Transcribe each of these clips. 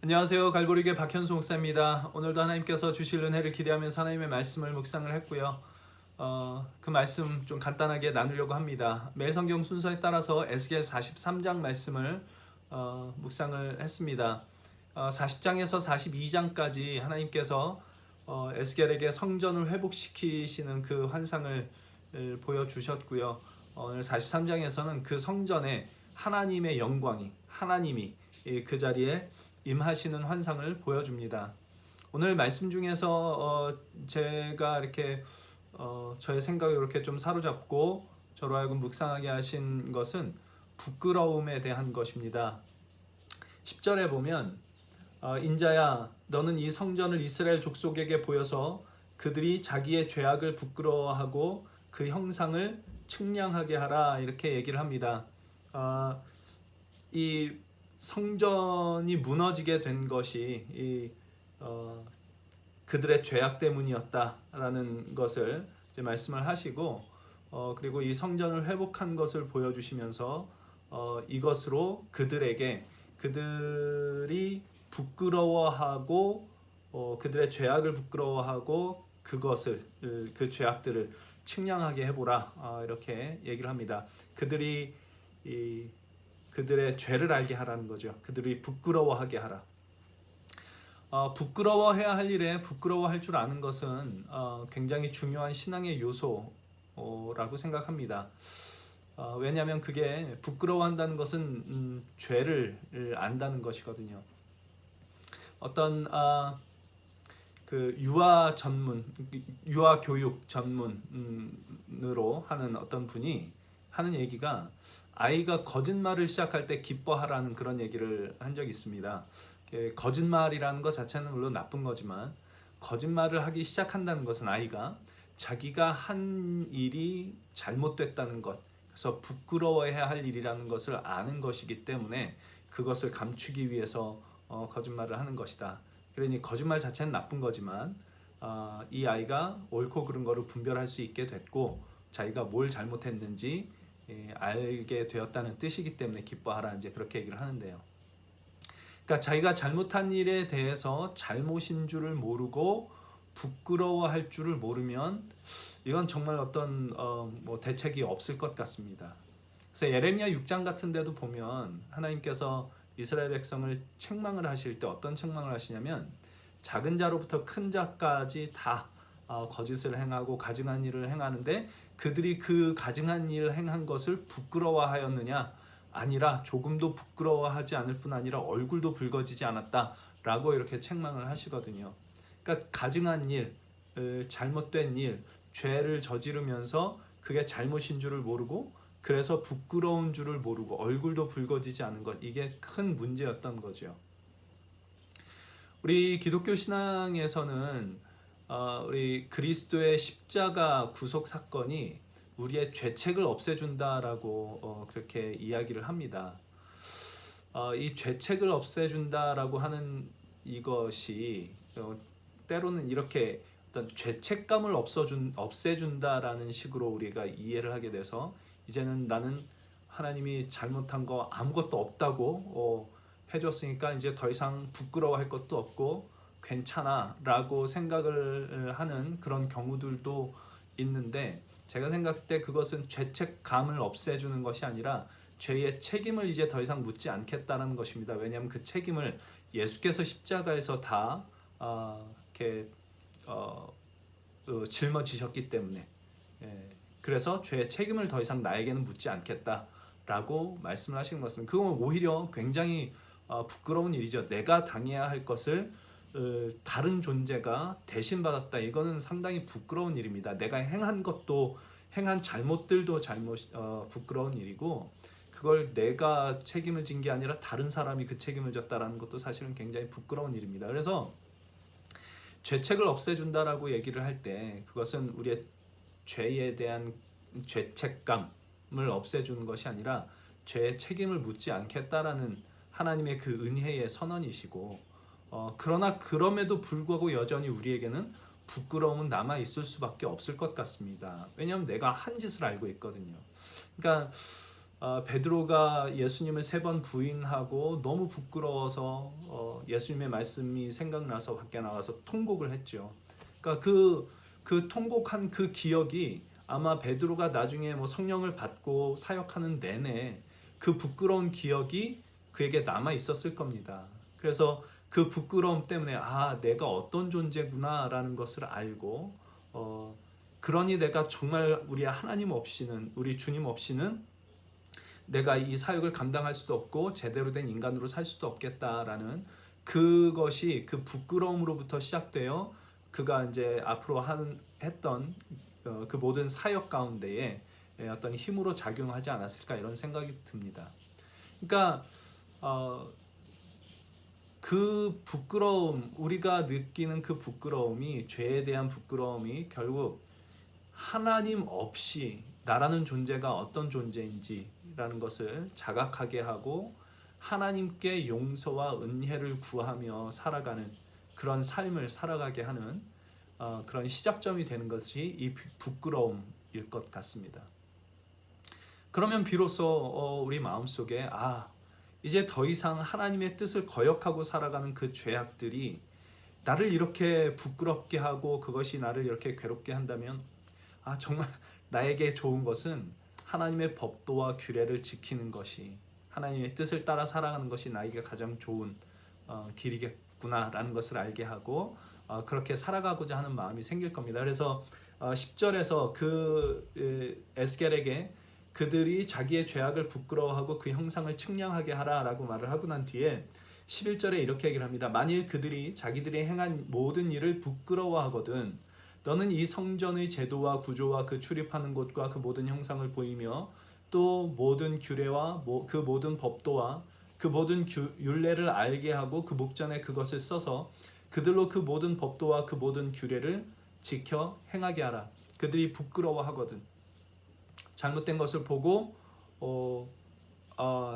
안녕하세요. 갈보리교회 박현수 목사입니다. 오늘도 하나님께서 주실 은혜를 기대하면서 하나님의 말씀을 묵상을 했고요. 그 말씀 좀 간단하게 나누려고 합니다. 매일 성경 순서에 따라서 에스겔 43장 말씀을 묵상을 했습니다. 40장에서 42장까지 하나님께서 에스겔에게 성전을 회복시키시는 그 환상을 보여주셨고요. 오늘 43장에서는 그 성전에 하나님의 영광이 하나님이 그 자리에 임하시는 환상을 보여줍니다. 오늘 말씀 중에서 제가 이렇게 저의 생각을 이렇게 좀 사로잡고 저로 하여금 묵상하게 하신 것은 부끄러움에 대한 것입니다. 10절에 보면 인자야 너는 이 성전을 이스라엘 족속에게 보여서 그들이 자기의 죄악을 부끄러워하고 그 형상을 측량하게 하라 이렇게 얘기를 합니다. 이 성전이 무너지게 된 것이 그들의 죄악 때문이었다라는 것을 이제 말씀을 하시고 그리고 이 성전을 회복한 것을 보여주시면서 이것으로 그들에게 그들이 부끄러워하고 그들의 죄악을 부끄러워하고 그것을 그 죄악들을 측량하게 해보라 이렇게 얘기를 합니다. 그들의 죄를 알게 하라는 거죠. 그들이 부끄러워하게 하라. 부끄러워해야 할 일에 부끄러워할 줄 아는 것은 굉장히 중요한 신앙의 요소라고 생각합니다. 왜냐하면 그게 부끄러워한다는 것은 죄를 안다는 것이거든요. 어떤 그 유아 교육 전문으로 하는 어떤 분이 하는 얘기가 아이가 거짓말을 시작할 때 기뻐하라는 그런 얘기를 한 적이 있습니다. 거짓말이라는 것 자체는 물론 나쁜 거지만 거짓말을 하기 시작한다는 것은 아이가 자기가 한 일이 잘못됐다는 것, 그래서 부끄러워해야 할 일이라는 것을 아는 것이기 때문에 그것을 감추기 위해서 거짓말을 하는 것이다. 그러니 거짓말 자체는 나쁜 거지만 이 아이가 옳고 그른 거를 분별할 수 있게 됐고 자기가 뭘 잘못했는지 알게 되었다는 뜻이기 때문에 기뻐하라 이제 그렇게 얘기를 하는데요. 그러니까 자기가 잘못한 일에 대해서 잘못인 줄을 모르고 부끄러워할 줄을 모르면 이건 정말 어떤 대책이 없을 것 같습니다. 그래서 예레미야 6장 같은 데도 보면 하나님께서 이스라엘 백성을 책망을 하실 때 어떤 책망을 하시냐면 작은 자로부터 큰 자까지 다 거짓을 행하고 가증한 일을 행하는데 그들이 그 가증한 일을 행한 것을 부끄러워하였느냐? 아니라 조금도 부끄러워하지 않을 뿐 아니라 얼굴도 붉어지지 않았다라고 이렇게 책망을 하시거든요. 그러니까 가증한 일, 잘못된 일, 죄를 저지르면서 그게 잘못인 줄을 모르고 그래서 부끄러운 줄을 모르고 얼굴도 붉어지지 않은 것, 이게 큰 문제였던 거죠. 우리 기독교 신앙에서는 우리 그리스도의 십자가 구속 사건이 우리의 죄책을 없애준다라고 그렇게 이야기를 합니다. 이 죄책을 없애준다라고 하는 이것이 때로는 이렇게 어떤 죄책감을 없애준다라는 식으로 우리가 이해를 하게 돼서 이제는 나는 하나님이 잘못한 거 아무것도 없다고 해줬으니까 이제 더 이상 부끄러워할 것도 없고 괜찮아 라고 생각을 하는 그런 경우들도 있는데 제가 생각할 때 그것은 죄책감을 없애주는 것이 아니라 죄의 책임을 이제 더 이상 묻지 않겠다는 것입니다. 왜냐하면 그 책임을 예수께서 십자가에서 다 이렇게 짊어지셨기 때문에 그래서 죄의 책임을 더 이상 나에게는 묻지 않겠다라고 말씀을 하시는 것은 그건 오히려 굉장히 부끄러운 일이죠. 내가 당해야 할 것을 다른 존재가 대신 받았다. 이거는 상당히 부끄러운 일입니다. 내가 행한 잘못들도 부끄러운 일이고 그걸 내가 책임을 진 게 아니라 다른 사람이 그 책임을 졌다라는 것도 사실은 굉장히 부끄러운 일입니다. 그래서 죄책을 없애준다라고 얘기를 할 때 그것은 우리의 죄에 대한 죄책감을 없애주는 것이 아니라 죄의 책임을 묻지 않겠다라는 하나님의 그 은혜의 선언이시고 그러나 그럼에도 불구하고 여전히 우리에게는 부끄러움은 남아 있을 수밖에 없을 것 같습니다. 왜냐하면 내가 한 짓을 알고 있거든요. 그러니까 베드로가 예수님을 3번 부인하고 너무 부끄러워서 예수님의 말씀이 생각나서 밖에 나가서 통곡을 했죠. 그러니까 그 통곡한 그 기억이 아마 베드로가 나중에 뭐 성령을 받고 사역하는 내내 그 부끄러운 기억이 그에게 남아 있었을 겁니다. 그래서 그 부끄러움 때문에 내가 어떤 존재구나라는 것을 알고 그러니 내가 정말 우리 하나님 없이는, 우리 주님 없이는 내가 이 사역을 감당할 수도 없고 제대로 된 인간으로 살 수도 없겠다라는 그것이 그 부끄러움으로부터 시작되어 그가 이제 앞으로 했던 그 모든 사역 가운데에 어떤 힘으로 작용하지 않았을까 이런 생각이 듭니다. 그러니까 그 부끄러움, 우리가 느끼는 그 부끄러움이, 죄에 대한 부끄러움이 결국 하나님 없이 나라는 존재가 어떤 존재인지라는 것을 자각하게 하고 하나님께 용서와 은혜를 구하며 살아가는 그런 삶을 살아가게 하는 그런 시작점이 되는 것이 이 부끄러움일 것 같습니다. 그러면 비로소 우리 마음속에 이제 더 이상 하나님의 뜻을 거역하고 살아가는 그 죄악들이 나를 이렇게 부끄럽게 하고 그것이 나를 이렇게 괴롭게 한다면 정말 나에게 좋은 것은 하나님의 법도와 규례를 지키는 것이, 하나님의 뜻을 따라 살아가는 것이 나에게 가장 좋은 길이겠구나라는 것을 알게 하고 그렇게 살아가고자 하는 마음이 생길 겁니다. 그래서 10절에서 그 에스겔에게 그들이 자기의 죄악을 부끄러워하고 그 형상을 측량하게 하라라고 말을 하고 난 뒤에 11절에 이렇게 얘기를 합니다. 만일 그들이 자기들이 행한 모든 일을 부끄러워하거든 너는 이 성전의 제도와 구조와 그 출입하는 곳과 그 모든 형상을 보이며 또 모든 규례와 그 모든 법도와 그 모든 율례를 알게 하고 그 목전에 그것을 써서 그들로 그 모든 법도와 그 모든 규례를 지켜 행하게 하라. 그들이 부끄러워하거든. 잘못된 것을 보고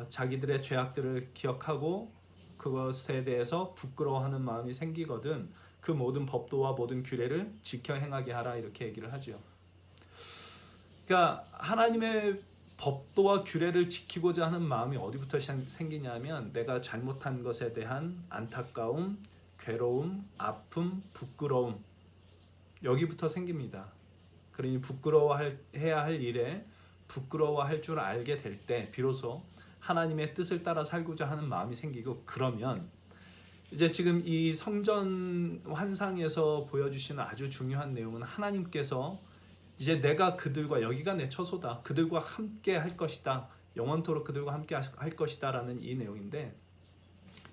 자기들의 죄악들을 기억하고 그것에 대해서 부끄러워하는 마음이 생기거든 그 모든 법도와 모든 규례를 지켜 행하게 하라 이렇게 얘기를 하죠. 그러니까 하나님의 법도와 규례를 지키고자 하는 마음이 어디부터 생기냐면 내가 잘못한 것에 대한 안타까움, 괴로움, 아픔, 부끄러움 여기부터 생깁니다. 그러니 부끄러워해야 할 일에 부끄러워할 줄 알게 될 때 비로소 하나님의 뜻을 따라 살고자 하는 마음이 생기고 그러면 이제 지금 이 성전 환상에서 보여주시는 아주 중요한 내용은 하나님께서 이제 내가 그들과 여기가 내 처소다. 그들과 함께 할 것이다. 영원토록 그들과 함께 할 것이다 라는 이 내용인데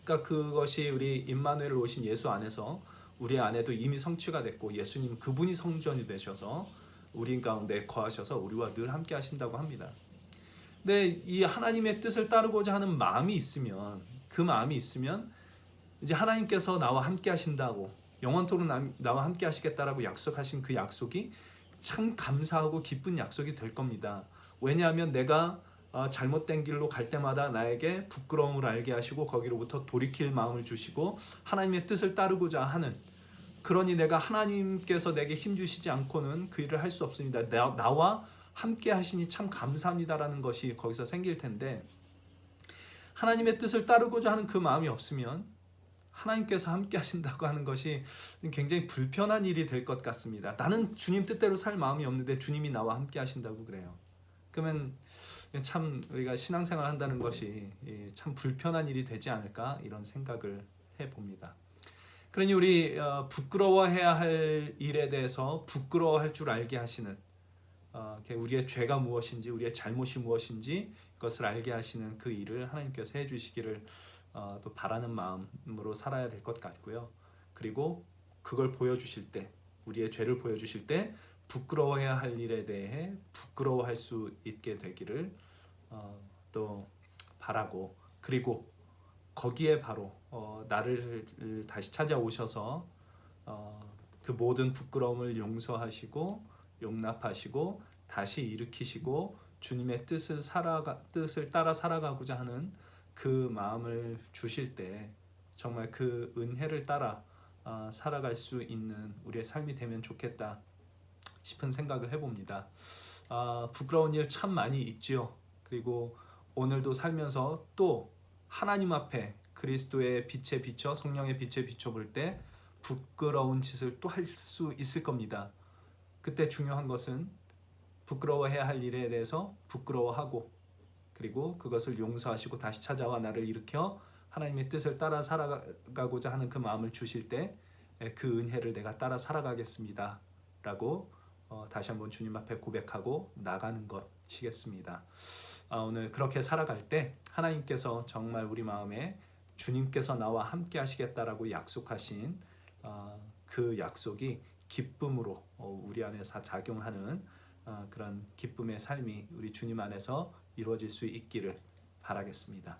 그러니까 그것이 우리 임마누엘 오신 예수 안에서 우리 안에도 이미 성취가 됐고 예수님 그분이 성전이 되셔서 우리 가운데 거하셔서 우리와 늘 함께 하신다고 합니다. 근데 이 하나님의 뜻을 따르고자 하는 마음이 있으면 그 마음이 있으면 이제 하나님께서 나와 함께 하신다고 영원토록 나와 함께 하시겠다라고 약속하신 그 약속이 참 감사하고 기쁜 약속이 될 겁니다. 왜냐하면 내가 잘못된 길로 갈 때마다 나에게 부끄러움을 알게 하시고 거기로부터 돌이킬 마음을 주시고 하나님의 뜻을 따르고자 하는 그러니 내가 하나님께서 내게 힘주시지 않고는 그 일을 할 수 없습니다. 나와 함께 하시니 참 감사합니다라는 것이 거기서 생길 텐데 하나님의 뜻을 따르고자 하는 그 마음이 없으면 하나님께서 함께 하신다고 하는 것이 굉장히 불편한 일이 될 것 같습니다. 나는 주님 뜻대로 살 마음이 없는데 주님이 나와 함께 하신다고 그래요. 그러면 참 우리가 신앙생활 한다는 것이 참 불편한 일이 되지 않을까 이런 생각을 해봅니다. 그러니 우리 부끄러워해야 할 일에 대해서 부끄러워할 줄 알게 하시는 우리의 죄가 무엇인지 우리의 잘못이 무엇인지 그것을 알게 하시는 그 일을 하나님께서 해주시기를 또 바라는 마음으로 살아야 될 것 같고요. 그리고 그걸 보여주실 때 우리의 죄를 보여주실 때 부끄러워해야 할 일에 대해 부끄러워할 수 있게 되기를 또 바라고 그리고 거기에 바로 나를 다시 찾아오셔서 그 모든 부끄러움을 용서하시고 용납하시고 다시 일으키시고 주님의 뜻을 따라 살아가고자 하는 그 마음을 주실 때 정말 그 은혜를 따라 살아갈 수 있는 우리의 삶이 되면 좋겠다 싶은 생각을 해봅니다. 부끄러운 일 참 많이 있지요. 그리고 오늘도 살면서 또 하나님 앞에 그리스도의 빛에 비춰 성령의 빛에 비춰 볼 때 부끄러운 짓을 또 할 수 있을 겁니다. 그때 중요한 것은 부끄러워해야 할 일에 대해서 부끄러워하고 그리고 그것을 용서하시고 다시 찾아와 나를 일으켜 하나님의 뜻을 따라 살아가고자 하는 그 마음을 주실 때 그 은혜를 내가 따라 살아가겠습니다 라고 다시 한번 주님 앞에 고백하고 나가는 것이겠습니다. 오늘 그렇게 살아갈 때 하나님께서 정말 우리 마음에 주님께서 나와 함께 하시겠다라고 약속하신 그 약속이 기쁨으로 우리 안에서 작용하는 그런 기쁨의 삶이 우리 주님 안에서 이루어질 수 있기를 바라겠습니다.